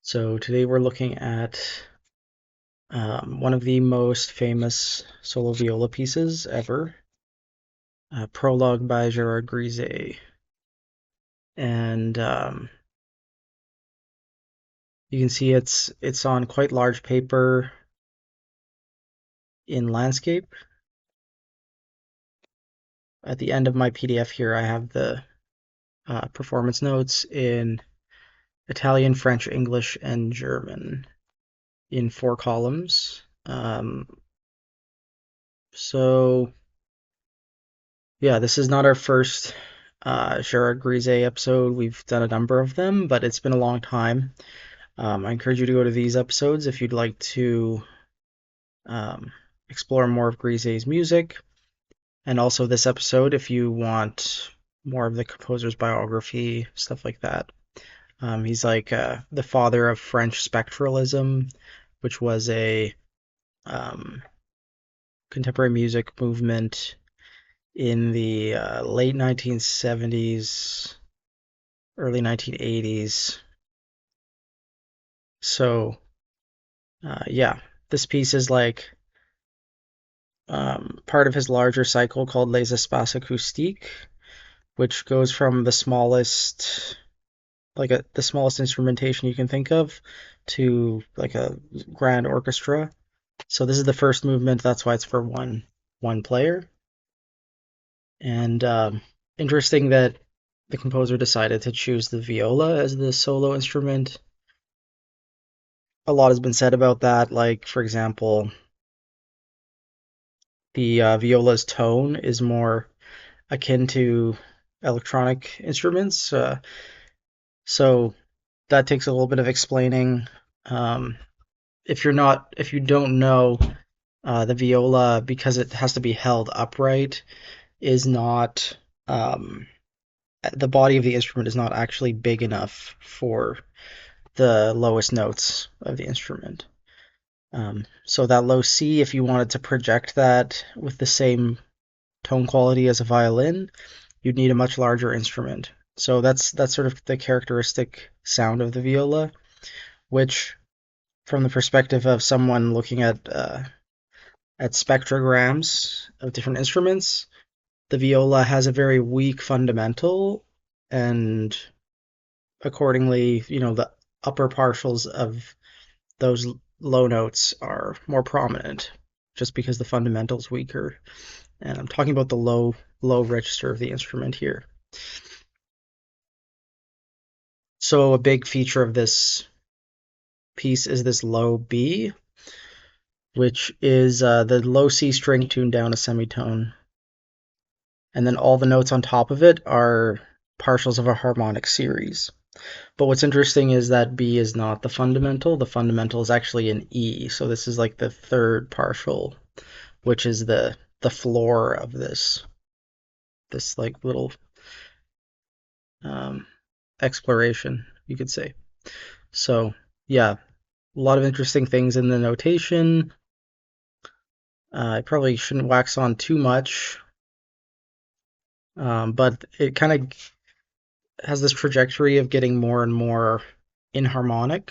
So today we're looking at one of the most famous solo viola pieces ever, Prologue by Gérard Grisey. And you can see it's on quite large paper in landscape. At the end of my PDF here, I have the performance notes in Italian, French, English, and German in 4 columns. So yeah, this is not our first Gérard Grisey episode. We've done a number of them, but it's been a long time. I encourage you to go to these episodes if you'd like to um, explore more of Grisey's music, and also this episode if you want more of the composer's biography, stuff like that. He's like the father of French spectralism, which was a contemporary music movement in the late 1970s, early 1980s. So, yeah, this piece is like part of his larger cycle called Les Espaces Acoustiques, which goes from the smallest, the smallest instrumentation you can think of, to like a grand orchestra. So this is the first movement. That's why it's for one player. And interesting that the composer decided to choose the viola as the solo instrument. A lot has been said about that. Like, for example, the viola's tone is more akin to electronic instruments. So that takes a little bit of explaining. If you don't know, the viola, because it has to be held upright, is not the body of the instrument is not actually big enough for the lowest notes of the instrument. So that low C, if you wanted to project that with the same tone quality as a violin, you'd need a much larger instrument. So that's sort of the characteristic sound of the viola, which, from the perspective of someone looking at spectrograms of different instruments, the viola has a very weak fundamental, and accordingly, the upper partials of those low notes are more prominent, just because the fundamental's weaker. And I'm talking about the low register of the instrument here. So a big feature of this piece is this low B, which is the low C string tuned down a semitone. And then all the notes on top of it are partials of a harmonic series. But what's interesting is that B is not the fundamental. The fundamental is actually an E. So this is like the third partial, which is the floor of this like little exploration, you could say. So yeah, a lot of interesting things in the notation. I probably shouldn't wax on too much, but it kind of has this trajectory of getting more and more inharmonic,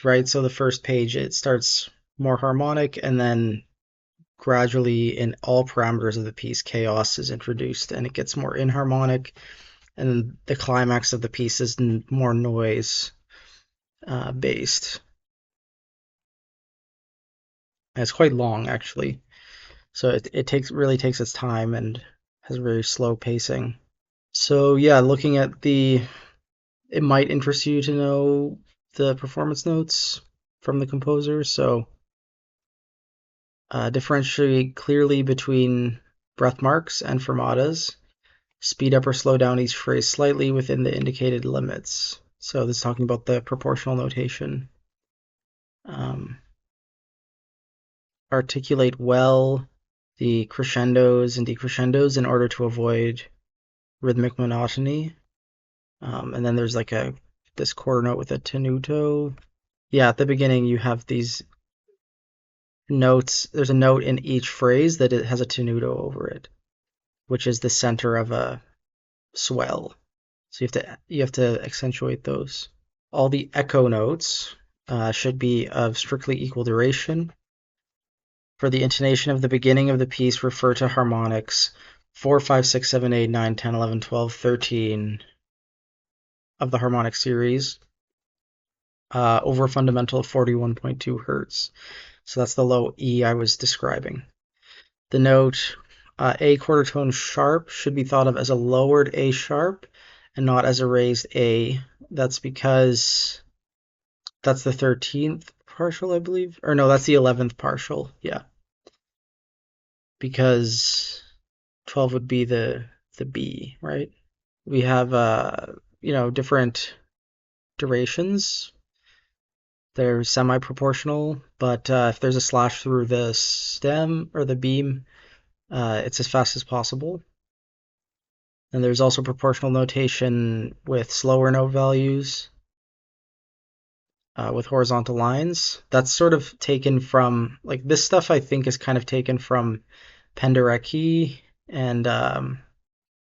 right? So the first page, it starts more harmonic, and then gradually in all parameters of the piece, chaos is introduced, and it gets more inharmonic, and then the climax of the piece is more noise based. And it's quite long, actually. So it really takes its time and has a very slow pacing. So yeah, looking at it might interest you to know the performance notes from the composer. So differentiate clearly between breath marks and fermatas. Speed up or slow down each phrase slightly within the indicated limits. So this is talking about the proportional notation. Articulate well the crescendos and decrescendos in order to avoid rhythmic monotony. And then there's like this quarter note with a tenuto. Yeah, at the beginning you have these notes. There's a note in each phrase that it has a tenuto over it, which is the center of a swell. So you have to accentuate those. All the echo notes should be of strictly equal duration. For the intonation of the beginning of the piece, refer to harmonics 4, 5, 6, 7, 8, 9, 10, 11, 12, 13 of the harmonic series over a fundamental of 41.2 hertz. So that's the low E I was describing. The note A quarter tone sharp should be thought of as a lowered A sharp and not as a raised A. That's because that's the 13th partial, I believe. Or no, that's the 11th partial. Yeah. Because 12 would be the B, right? We have different durations. They're semi-proportional, but if there's a slash through the stem or the beam, it's as fast as possible. And there's also proportional notation with slower note values, with horizontal lines. That's sort of taken from, like, this stuff I think is kind of taken from Penderecki and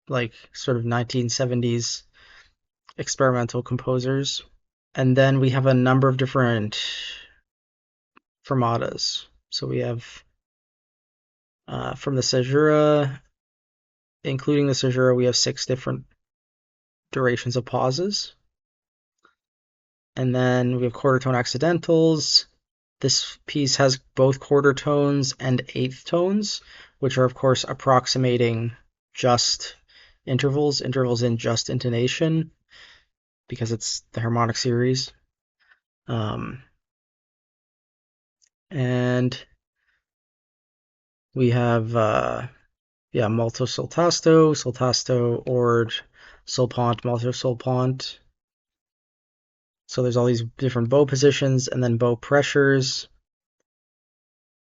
like sort of 1970s experimental composers. And then we have a number of different fermatas. So we have from the caesura, including the caesura, we have 6 different durations of pauses. And then we have quarter tone accidentals. This piece has both quarter tones and eighth tones, which are, of course, approximating just intervals in just intonation, because it's the harmonic series. And we have, molto soltasto, soltasto, ord, solpont, molto solpont. So there's all these different bow positions and then bow pressures.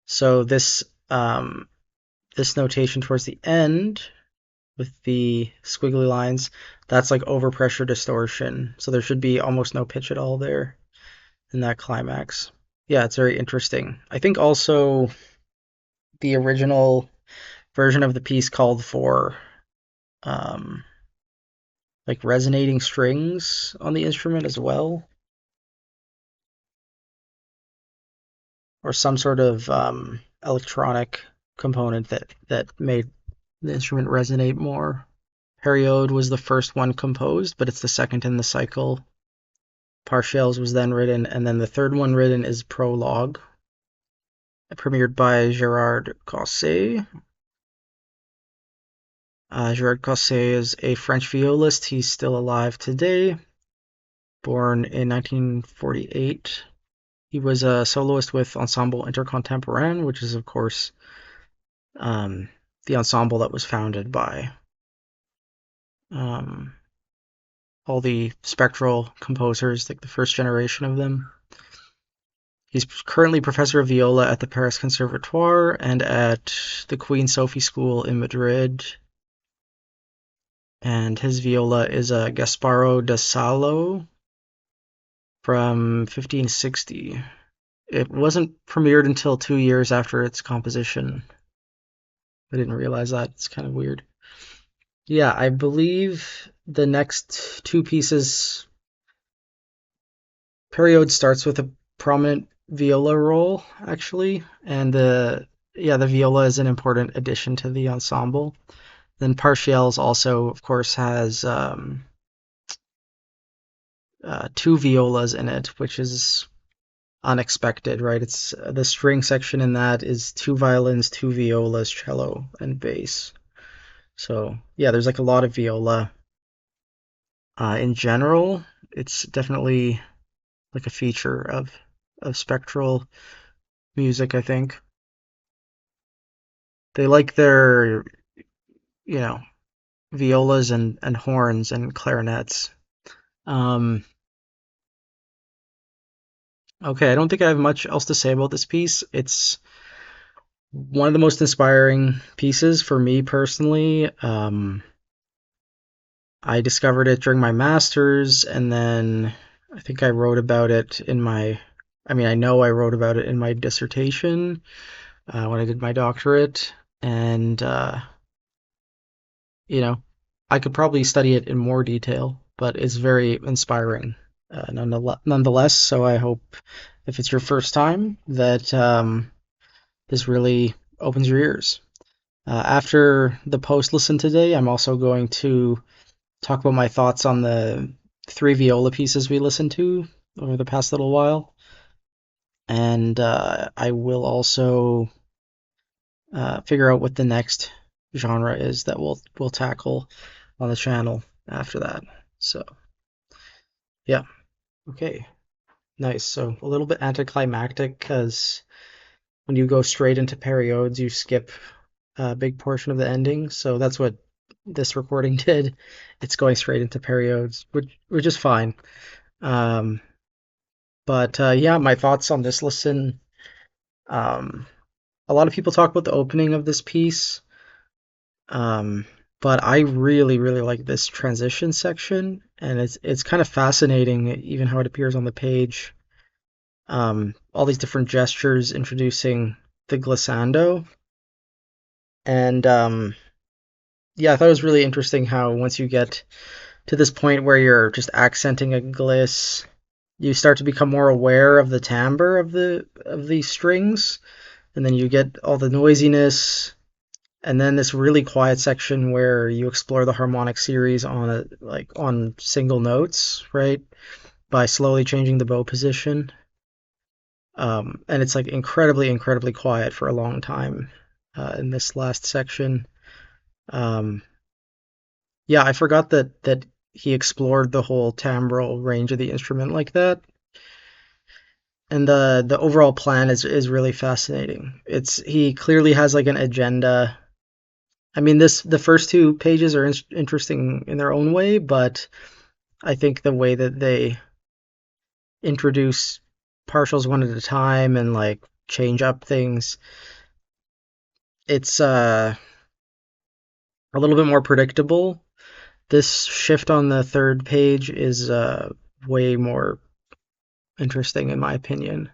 So this notation towards the end with the squiggly lines, that's like overpressure distortion. So there should be almost no pitch at all there in that climax. Yeah, it's very interesting. I think also the original version of the piece called for um, like resonating strings on the instrument as well, or some sort of electronic component that made the instrument resonate more. Periode was the first one composed, but it's the second in the cycle. Partials was then written, and then the third one written is Prologue, premiered by Gérard Caussé. Gérard Caussé is a French violist. He's still alive today, born in 1948. He was a soloist with Ensemble Intercontemporain, which is, of course, the ensemble that was founded by all the spectral composers, like the first generation of them. He's currently professor of viola at the Paris Conservatoire and at the Queen Sophie School in Madrid. And his viola is a Gasparo da Salo from 1560. It wasn't premiered until 2 years after its composition. I didn't realize that. It's kind of weird. Yeah, I believe the next 2 pieces, Period starts with a prominent viola role, actually, and the viola is an important addition to the ensemble. Then Partials also, of course, has 2 violas in it, which is unexpected, right? It's the string section in that is 2 violins, 2 violas, cello, and bass. So yeah, there's like a lot of viola. In general, it's definitely like a feature of spectral music, I think. They like their, you know, violas and horns and clarinets. Okay, I don't think I have much else to say about this piece. It's one of the most inspiring pieces for me personally. I discovered it during my master's, and then I think I wrote about it I know I wrote about it in my dissertation when I did my doctorate, and you know, I could probably study it in more detail, but it's very inspiring nonetheless. So I hope if it's your first time that this really opens your ears. After the post listen today, I'm also going to talk about my thoughts on the three viola pieces we listened to over the past little while, and I will also figure out what the next genre is that we'll tackle on the channel after that. So yeah, okay, nice. So a little bit anticlimactic because when you go straight into periods, you skip a big portion of the ending. So that's what this recording did. It's going straight into periods, which is fine. Um, but yeah, my thoughts on this listen. Um, a lot of people talk about the opening of this piece, um, but I really, really like this transition section, and it's kind of fascinating, even how it appears on the page. All these different gestures introducing the glissando, and yeah, I thought it was really interesting how once you get to this point where you're just accenting a gliss, you start to become more aware of the timbre of these strings, and then you get all the noisiness, and then this really quiet section where you explore the harmonic series on single notes, right? By slowly changing the bow position. And it's like incredibly, incredibly quiet for a long time in this last section. Um, yeah, I forgot that he explored the whole timbral range of the instrument like that. And the overall plan is really fascinating. It's he clearly has like an agenda. I mean, this the first two pages are interesting in their own way, but I think the way that they introduce partials one at a time and like change up things, it's a little bit more predictable. This shift on the third page is way more interesting in my opinion.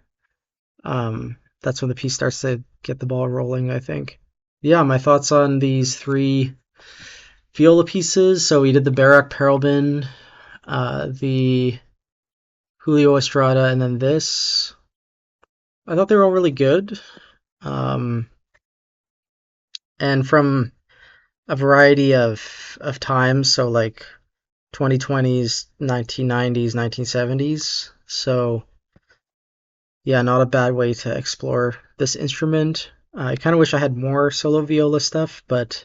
That's when the piece starts to get the ball rolling, I think. Yeah, my thoughts on these three viola pieces. So we did the Barak Perelman, the Julio Estrada, and then this. I thought they were all really good. Um, and from a variety of times, so like 2020s, 1990s, 1970s. So yeah, not a bad way to explore this instrument. I kind of wish I had more solo viola stuff, but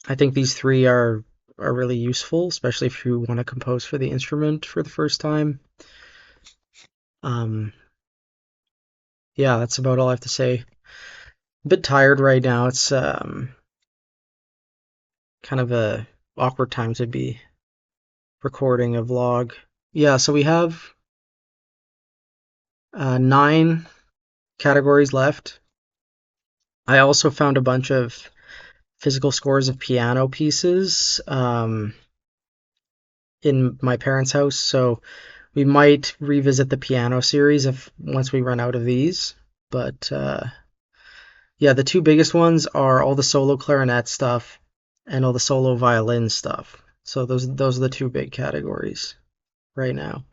I think these three are really useful, especially if you want to compose for the instrument for the first time. Um, yeah, that's about all I have to say. A bit tired right now. It's kind of a awkward time to be recording a vlog. Yeah, so we have 9 categories left. I also found a bunch of physical scores of piano pieces in my parents' house, so we might revisit the piano series if once we run out of these. But yeah, the two biggest ones are all the solo clarinet stuff and all the solo violin stuff. So those are the two big categories right now.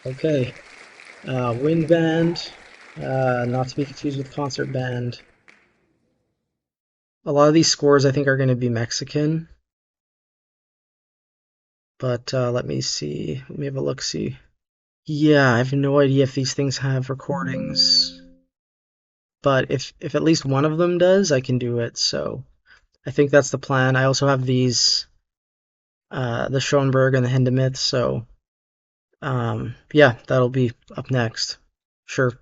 Okay, wind band, not to be confused with concert band. A lot of these scores I think are going to be Mexican, but let me see. Let me have a look. See. Yeah, I have no idea if these things have recordings, but if at least one of them does, I can do it. So I think that's the plan. I also have these, the Schoenberg and the Hindemith. So yeah, that'll be up next. Sure.